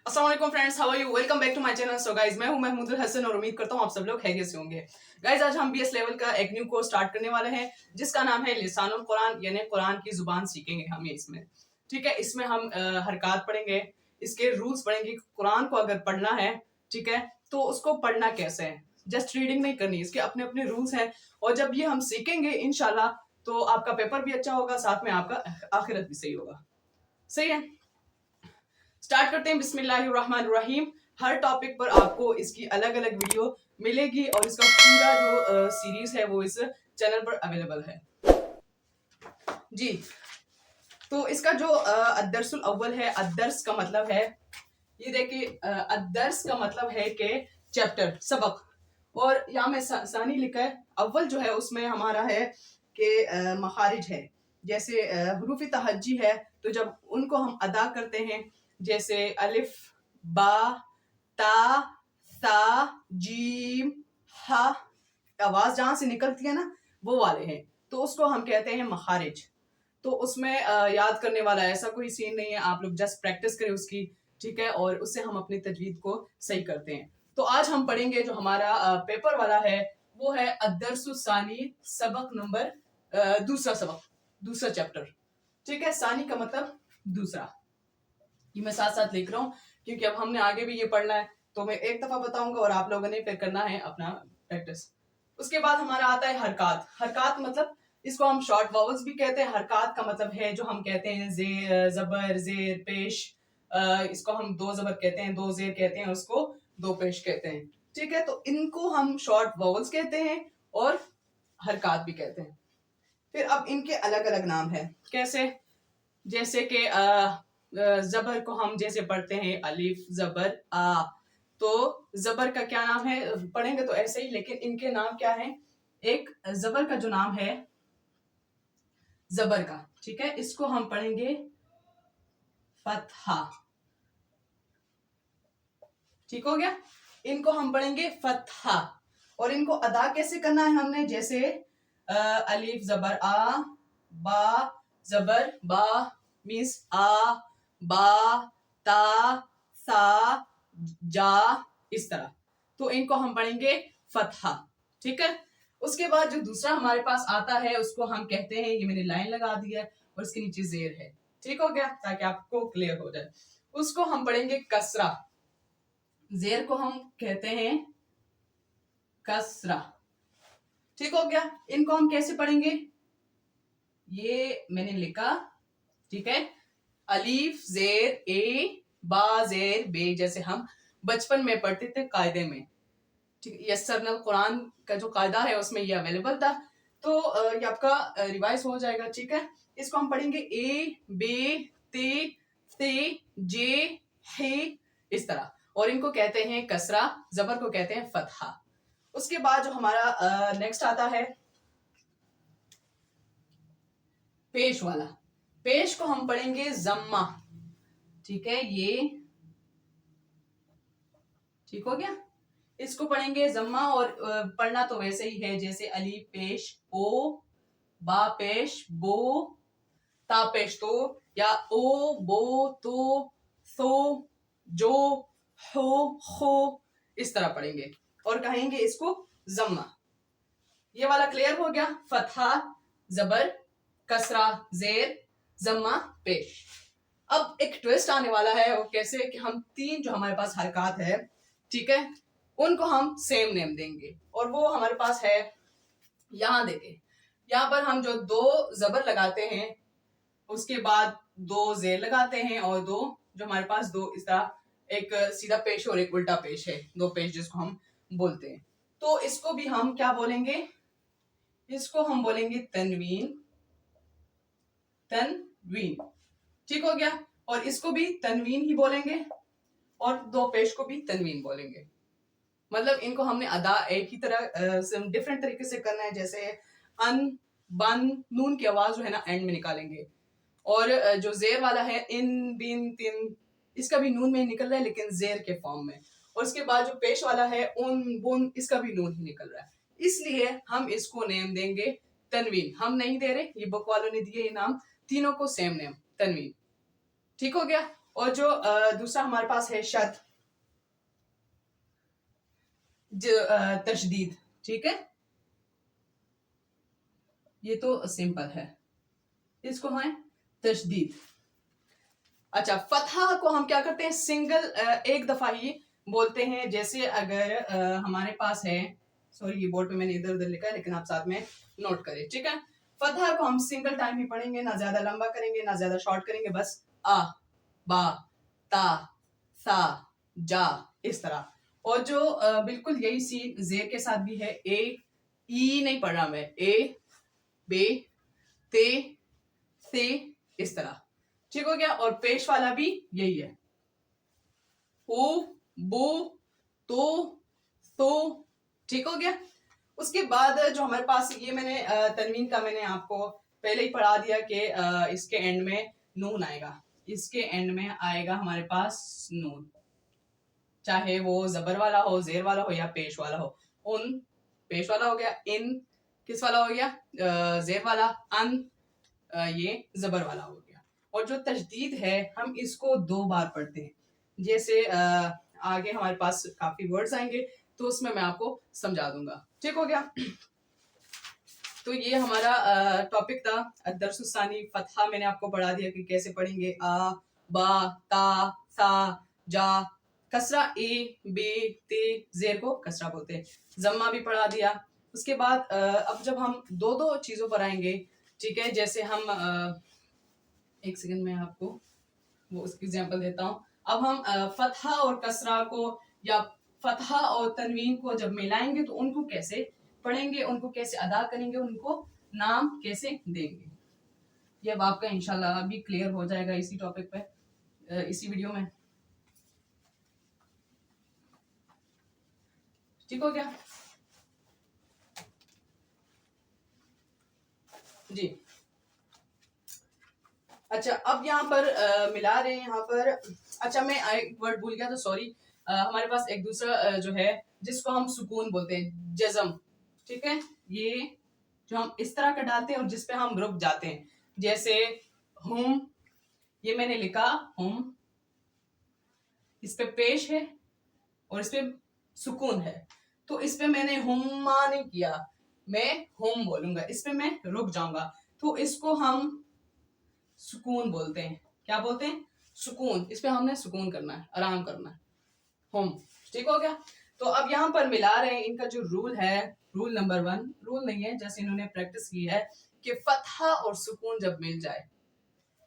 अस्सलाम वालेकुम friends, how are you? Welcome back to my channel. So guys, मैं हूं महमूदुल हसन और उम्मीद करता हूं आप सब लोग खैरियत से होंगे। गाइस, आज हम बीएस लेवल का एक न्यू कोर्स स्टार्ट करने वाले हैं जिसका नाम है लिसानुल कुरान, यानी कुरान की जुबान सीखेंगे हम ये इसमें। ठीक है, इसमें हम हरकत पढ़ेंगे, इसके रूल्स पढ़ेंगे। कुरान को अगर पढ़ना है, ठीक है, तो उसको पढ़ना कैसे है, जस्ट रीडिंग नहीं करनी, इसके अपने अपने रूल्स हैं। और जब ये हम सीखेंगे इंशाल्लाह, तो आपका पेपर भी अच्छा होगा, साथ में आपका आखिरत भी सही होगा। सही है, स्टार्ट करते हैं। बिस्मिल्लाहिर्रहमानिर्रहीम। हर टॉपिक पर आपको इसकी अलग अलग वीडियो मिलेगी और इसका पूरा जो सीरीज है वो इस चैनल पर अवेलेबल है जी। तो इसका जो अद्दर्सुल अव्वल है, अद्दर्स का मतलब है, ये देखिए, अद्दर्स का मतलब है कि चैप्टर, सबक। और यहाँ में सानी लिखा है। अव्वल जो है उसमें हमारा है कि मखारिज है, जैसे हरूफ तहज्जी है, तो जब उनको हम अदा करते हैं, जैसे अलिफ, बा, ता, सा, जीम, हा, आवाज जहां से निकलती है ना, वो वाले हैं, तो उसको हम कहते हैं मखारिज। तो उसमें याद करने वाला ऐसा कोई सीन नहीं है, आप लोग जस्ट प्रैक्टिस करें उसकी, ठीक है, और उससे हम अपनी तजवीद को सही करते हैं। तो आज हम पढ़ेंगे जो हमारा पेपर वाला है, वो है अद्दर्सुस्सानी, सबक नंबर दूसरा सबक, दूसरा चैप्टर। ठीक है, सानी का मतलब दूसरा। ये मैं साथ साथ लिख रहा हूँ क्योंकि अब हमने आगे भी ये पढ़ना है, तो मैं एक दफा बताऊंगा और आप लोगों ने फिर करना है अपना प्रैक्टिस। उसके बाद हमारा आता है हरकत। हरकत मतलब इसको हम शॉर्ट वॉवल्स भी कहते हैं। हरकत का मतलब है जो हम कहते हैं जेर, जबर, जेर, पेश। इसको हम दो जबर कहते हैं, दो जेर कहते हैं, उसको दो पेश कहते हैं। ठीक है, तो इनको हम शॉर्ट वॉवल्स कहते हैं और हरकत भी कहते हैं। फिर अब इनके अलग अलग नाम है। कैसे? जैसे कि जबर को हम जैसे पढ़ते हैं अलिफ जबर आ, तो जबर का क्या नाम है, पढ़ेंगे तो ऐसे ही, लेकिन इनके नाम क्या है? एक जबर का जो नाम है, जबर का, ठीक है, इसको हम पढ़ेंगे फतहा। ठीक हो गया, इनको हम पढ़ेंगे फतहा। और इनको अदा कैसे करना है हमने? जैसे अलिफ जबर आ, बा जबर बा, मीन्स आ, बा, ता, सा, जा, इस तरह। तो इनको हम पढ़ेंगे फतहा। ठीक है, उसके बाद जो दूसरा हमारे पास आता है उसको हम कहते हैं, ये मैंने लाइन लगा दी है और इसके नीचे जेर है। ठीक हो गया, ताकि आपको क्लियर हो जाए। उसको हम पढ़ेंगे कसरा। जेर को हम कहते हैं कसरा। ठीक हो गया, इनको हम कैसे पढ़ेंगे? ये मैंने लिखा, ठीक है, अलीफ जेर ए, बा जेर बे, जैसे हम बचपन में पढ़ते थे कायदे में। ठीक है, यस्सरनल कुरान का जो कायदा है उसमें ये अवेलेबल था, तो ये आपका रिवाइज हो जाएगा। ठीक है, इसको हम पढ़ेंगे ए, बे, ते, जे, हे, इस तरह। और इनको कहते हैं कसरा, जबर को कहते हैं फतहा। उसके बाद जो हमारा नेक्स्ट आता है पेश वाला। पेश को हम पढ़ेंगे जम्मा। ठीक है, ये ठीक हो गया, इसको पढ़ेंगे जम्मा। और पढ़ना तो वैसे ही है जैसे अली पेश ओ, बा पेश बो, ता पेश तो, या ओ, बो, तो, सो, जो, हो, इस तरह पढ़ेंगे और कहेंगे इसको जम्मा। ये वाला क्लियर हो गया, फतहा, जबर, कसरा, जेर, जम्मा, पेश। अब एक ट्विस्ट आने वाला है, वो कैसे कि हम तीन जो हमारे पास हरकत है, ठीक है, उनको हम सेम नेम देंगे। और वो हमारे पास है, यहां देखे, यहाँ पर हम जो दो जबर लगाते हैं, उसके बाद दो जेर लगाते हैं, और दो जो हमारे पास दो इस तरह, एक सीधा पेश और एक उल्टा पेश है, दो पेश जिसको हम बोलते हैं। तो इसको भी हम क्या बोलेंगे? इसको हम बोलेंगे तनवीन। तनवीन, ठीक हो गया। और इसको भी तनवीन ही बोलेंगे और दो पेश को भी तनवीन बोलेंगे। मतलब इनको हमने अदा एक ही तरह डिफरेंट तरीके से करना है। जैसे अन, बन, नून की आवाज जो है ना एंड में निकालेंगे। और जो जेर वाला है इन, बिन, तिन, इसका भी नून में ही निकल रहा है लेकिन जेर के फॉर्म में। और उसके बाद जो पेश वाला है उन, बुन, इसका भी नून ही निकल रहा है, इसलिए हम इसको नेम देंगे तनवीन। हम नहीं दे रहे, ये बुक वालों ने दिए ये नाम, तीनों को सेम नेम तनवीन। ठीक हो गया। और जो दूसरा हमारे पास है शद तशदीद, ठीक है, ये तो सिंपल है, इसको है तशदीद। अच्छा, फतहा को हम क्या करते हैं, सिंगल एक दफा ही बोलते हैं। जैसे अगर हमारे पास है, सॉरी ये बोर्ड पे मैंने इधर उधर लिखा है, लेकिन आप साथ में नोट करें, ठीक है। फतहा को हम सिंगल टाइम ही पढ़ेंगे, ना ज्यादा लंबा करेंगे ना ज्यादा शॉर्ट करेंगे, बस आ बा ता सा जा, इस तरह। और जो बिल्कुल यही सीन जेर के साथ भी है, ए ई नहीं पढ़ रहा मैं, ए बे ते से, इस तरह, ठीक हो गया। और पेश वाला भी यही है, ओ बो तो सो, ठीक हो गया। उसके बाद जो हमारे पास ये मैंने तनवीन का मैंने आपको पहले ही पढ़ा दिया कि इसके एंड में नून आएगा, इसके एंड में आएगा हमारे पास नून, चाहे वो जबर वाला हो, जेर वाला हो या पेश वाला हो। उन पेश वाला हो गया, इन किस वाला हो गया, जेर वाला, अन ये जबर वाला हो गया। और जो तशदीद है हम इसको 2 बार पढ़ते हैं, जैसे आगे हमारे पास काफी वर्ड्स आएंगे तो उसमें मैं आपको समझा दूंगा, ठीक हो गया। तो ये हमारा टॉपिक था दरसुसानी फतहा, मैंने आपको पढ़ा दिया कि कैसे पढ़ेंगे, आ बा ता सा जा, कसरा ए बे ते, जेर को कसरा बोलते हैं, जम्मा भी पढ़ा दिया। उसके बाद अब जब हम दो दो चीजों पर आएंगे, ठीक है, जैसे हम एक सेकंड में आपको वो उसकी एग्जांपल देता हूँ। अब हम फतहा और कसरा को या फतहा और तनवीन को जब मिलाएंगे तो उनको कैसे पढ़ेंगे, उनको कैसे अदा करेंगे, उनको नाम कैसे देंगे, ये अब आपका इंशाल्लाह अभी क्लियर हो जाएगा इसी टॉपिक पे, इसी वीडियो में, ठीक हो गया जी। अच्छा, अब यहाँ पर मिला रहे हैं यहाँ पर, अच्छा मैं एक वर्ड भूल गया तो सॉरी, हमारे पास एक दूसरा जो है जिसको हम सुकून बोलते हैं, जज़म, ठीक है, ये जो हम इस तरह का डालते हैं और जिसपे हम रुक जाते हैं, जैसे हुम, ये मैंने लिखा हुम, इस पे पेश है और इस पे सुकून है, तो इस पे मैंने हुम्मा नहीं किया, मैं हुम बोलूंगा, इस पे मैं रुक जाऊंगा, तो इसको हम सुकून बोलते हैं। क्या बोलते हैं, सुकून, इस पे हमने सुकून करना है, आराम करना है, हुम, ठीक हो गया। तो अब यहाँ पर मिला रहे हैं, इनका जो रूल है, रूल नंबर 1, रूल नहीं है, जैसे इन्होंने प्रैक्टिस की है कि फतहा और सुकून जब मिल जाए,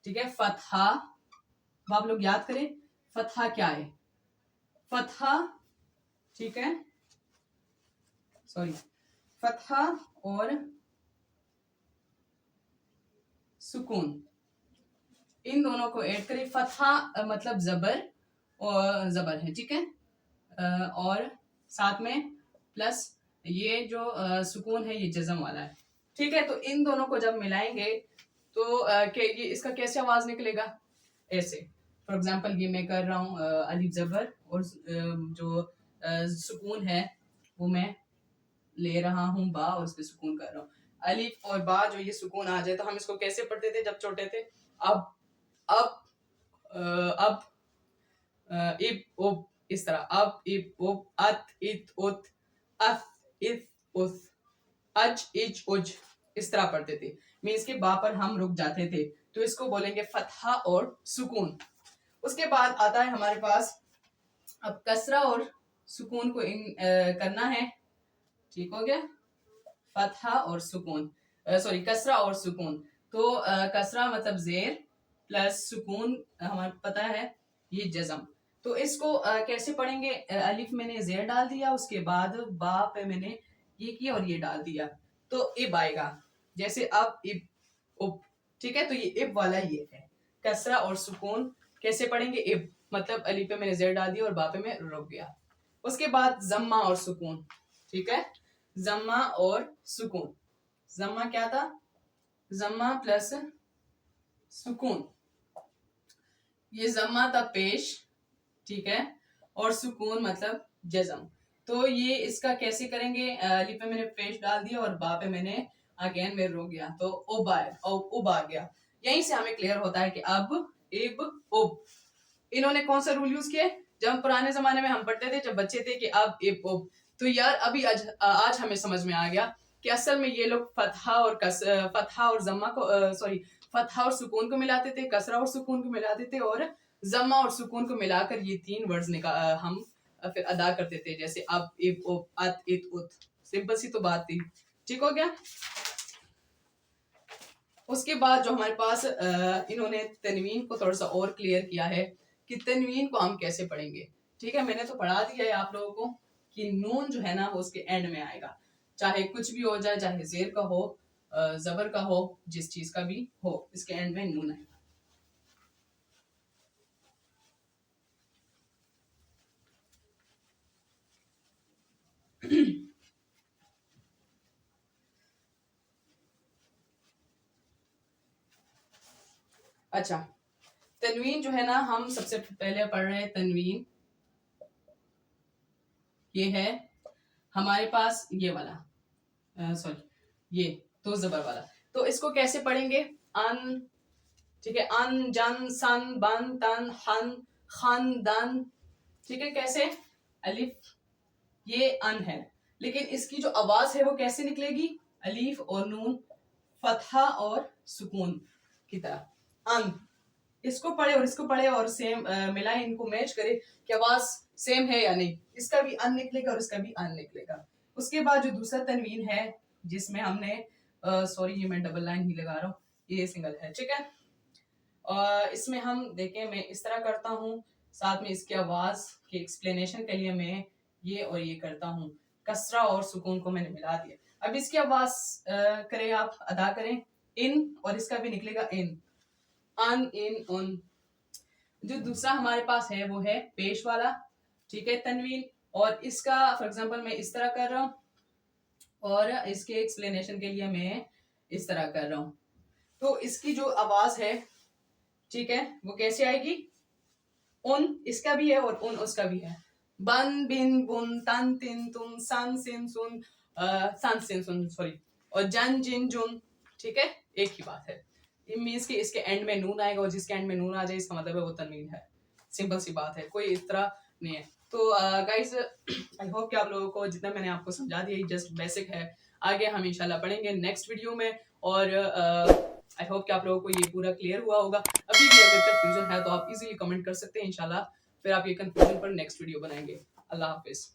ठीक है, फतहा, आप लोग याद करें फतहा क्या है, फतहा, ठीक है, सॉरी, फतहा और सुकून, इन दोनों को ऐड करें। फतहा मतलब जबर और जबर है, ठीक है, और साथ में प्लस ये जो सुकून है ये जज़म वाला है, ठीक है। तो इन दोनों को जब मिलाएंगे तो ये इसका कैसे आवाज निकलेगा, ऐसे, फॉर एग्जांपल ये मैं कर रहा हूँ अलिफ जबर और जो सुकून है वो मैं ले रहा हूँ बा और उस पे सुकून कर रहा हूँ, अलिफ और बा जो ये सुकून आ जाए तो हम इसको कैसे पढ़ते थे जब छोटे थे, अब अब इब उब, इस तरह, अब इब उब, अत इत उत, अथ इथ उथ, अज इज उज, इस तरह पढ़ते थे, मीन्स के बा पर हम रुक जाते थे, तो इसको बोलेंगे फतहा और सुकून। उसके बाद आता है हमारे पास अब कसरा और सुकून को करना है, ठीक हो गया, फतहा और सुकून, सॉरी कसरा और सुकून, तो कसरा मतलब जेर प्लस सुकून हमें पता है ये जज़म, तो इसको कैसे पढ़ेंगे, अलिफ मैंने जेर डाल दिया, उसके बाद बा पे मैंने ये किया और ये डाल दिया, तो इब आएगा, जैसे अब इब उब, ठीक है, तो ये इब वाला ये है, कसरा और सुकून कैसे पढ़ेंगे, इब मतलब अलिफ पे मैंने जेर डाल दिया और बा पे मैं रुक गया। उसके बाद जम्मा और सुकून, ठीक है, जम्मा और सुकून, जम्मा क्या था, जम्मा प्लस सुकून, ये जम्मा था पेश, ठीक है, और सुकून मतलब जज़म, तो ये इसका कैसे करेंगे, अलिफ पे मैंने पेश डाल दिया और बा पे मैंने अगेन में रुक गया, तो उब आ गया, यहीं से हमें क्लियर होता है कि अब इब उब, इन्होंने कौन सा रूल यूज किया? जब हम पुराने जमाने में हम पढ़ते थे, जब बच्चे थे कि अब इब उब, तो यार अभी आज हमें समझ में आ गया कि असल में ये लोग फतहा और जम्मा को सॉरी फतहा और सुकून को मिलाते थे, कसरा और सुकून को मिलाते थे, और जम्मा और सुकून को मिलाकर ये 3 वर्ड्स हम फिर अदा करते थे, जैसे अब इब उब अत इत उत। सिंपल सी तो बात थी, ठीक हो गया। उसके बाद जो हमारे पास इन्होंने तनवीन को थोड़ा सा और क्लियर किया है कि तनवीन को हम कैसे पढ़ेंगे। ठीक है, मैंने तो पढ़ा दिया है आप लोगों को कि नून जो है ना वो उसके एंड में आएगा, चाहे कुछ भी हो जाए, चाहे जेर का हो, जबर का हो, जिस चीज का भी हो, इसके एंड में नून आएगा। अच्छा, तनवीन जो है ना, हम सबसे पहले पढ़ रहे हैं तनवीन, ये है हमारे पास ये वाला, सॉरी ये तो जबर वाला। तो इसको कैसे पढ़ेंगे? अन, ठीक है, अन जन सन बन तन हन खन दन, ठीक है, कैसे? अलिफ, ये अन है, लेकिन इसकी जो आवाज है वो कैसे निकलेगी? अलीफ और नून फतहा और सुकून की तरह। अन, इसको पढ़े और इसको पढ़े और सेम मिलाए, इनको मैच करे कि आवाज सेम है या नहीं। इसका भी अन निकलेगा और इसका भी अन निकलेगा। उसके बाद जो दूसरा तनवीन है जिसमें हमने सॉरी ये मैं डबल लाइन ही लगा रहा हूँ, ये सिंगल है, ठीक है। इसमें हम देखें, मैं इस तरह करता हूँ, साथ में इसकी आवाज के एक्सप्लेनेशन के लिए मैं ये और ये करता हूँ, कसरा और सुकून को मैंने मिला दिया। अब इसकी आवाज करें, आप अदा करें, इन, और इसका भी निकलेगा इन, अन इन उन। जो दूसरा हमारे पास है वो है पेश वाला, ठीक है, तनवीन, और इसका फॉर एग्जांपल मैं इस तरह कर रहा हूँ और इसके एक्सप्लेनेशन के लिए मैं इस तरह कर रहा हूँ। तो इसकी जो आवाज है, ठीक है, वो कैसे आएगी? उन इसका भी है और उन उसका भी है। बन बिन बुन तन तिन तुन सन सिन सुन सन सिन सुन, सॉरी, और जन जिन जुन, ठीक है, एक ही बात है। इट मीन्स कि इसके एंड में नून आएगा और जिसके एंड में नून आ जाए इसका मतलब है वो तनवीन है। सिंपल सी बात है, कोई इस तरह नहीं है। तो गाइस आई होप कि आप लोगों को जितना मैंने आपको समझा दिया जस्ट बेसिक है। आगे हम इंशाल्लाह पढ़ेंगे नेक्स्ट वीडियो में, और आई होप कि आप लोगों को ये पूरा क्लियर हुआ होगा। अभी भी अगर कंफ्यूजन है तो आप इजीली कमेंट कर सकते हैं, इंशाल्लाह फिर आप ये कंफ्यूजन पर नेक्स्ट वीडियो बनाएंगे। अल्लाह हाफिज।